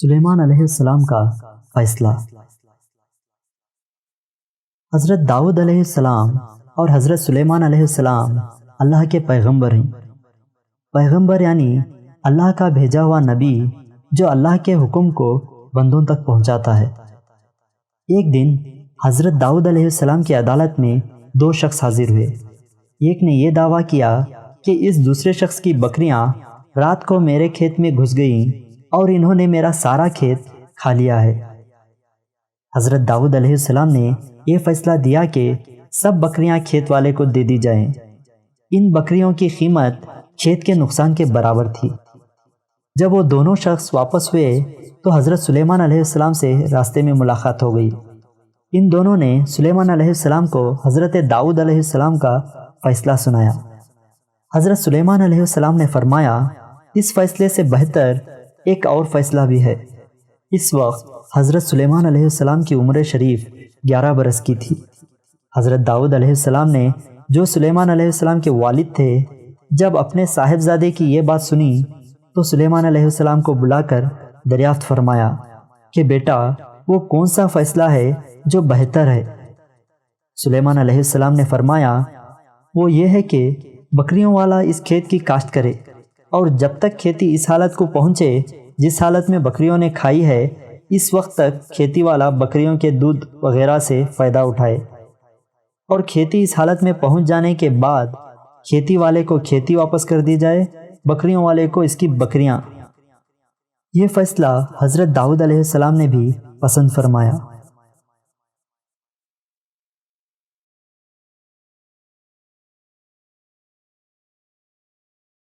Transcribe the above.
سلیمان علیہ السلام کا فیصلہ۔ حضرت داؤد علیہ السلام اور حضرت سلیمان علیہ السلام اللہ کے پیغمبر ہیں۔ پیغمبر یعنی اللہ کا بھیجا ہوا نبی جو اللہ کے حکم کو بندوں تک پہنچاتا ہے۔ ایک دن حضرت داؤد علیہ السلام کی عدالت میں دو شخص حاضر ہوئے۔ ایک نے یہ دعویٰ کیا کہ اس دوسرے شخص کی بکریاں رات کو میرے کھیت میں گھس گئیں اور انہوں نے میرا سارا کھیت کھا لیا ہے۔ حضرت داؤد علیہ السلام نے یہ فیصلہ دیا کہ سب بکریاں کھیت والے کو دے دی جائیں۔ ان بکریوں کی قیمت کھیت کے نقصان کے برابر تھی۔ جب وہ دونوں شخص واپس ہوئے تو حضرت سلیمان علیہ السلام سے راستے میں ملاقات ہو گئی۔ ان دونوں نے سلیمان علیہ السلام کو حضرت داؤد علیہ السلام کا فیصلہ سنایا۔ حضرت سلیمان علیہ السلام نے فرمایا، اس فیصلے سے بہتر ایک اور فیصلہ بھی ہے۔ اس وقت حضرت سلیمان علیہ السلام کی عمر شریف 11 برس کی تھی۔ حضرت داؤد علیہ السلام نے جو سلیمان علیہ السلام کے والد تھے، جب اپنے صاحبزادے کی یہ بات سنی تو سلیمان علیہ السلام کو بلا کر دریافت فرمایا کہ بیٹا وہ کون سا فیصلہ ہے جو بہتر ہے؟ سلیمان علیہ السلام نے فرمایا، وہ یہ ہے کہ بکریوں والا اس کھیت کی کاشت کرے اور جب تک کھیتی اس حالت کو پہنچے جس حالت میں بکریوں نے کھائی ہے، اس وقت تک کھیتی والا بکریوں کے دودھ وغیرہ سے فائدہ اٹھائے، اور کھیتی اس حالت میں پہنچ جانے کے بعد کھیتی والے کو کھیتی واپس کر دی جائے، بکریوں والے کو اس کی بکریاں۔ یہ فیصلہ حضرت داؤد علیہ السلام نے بھی پسند فرمایا۔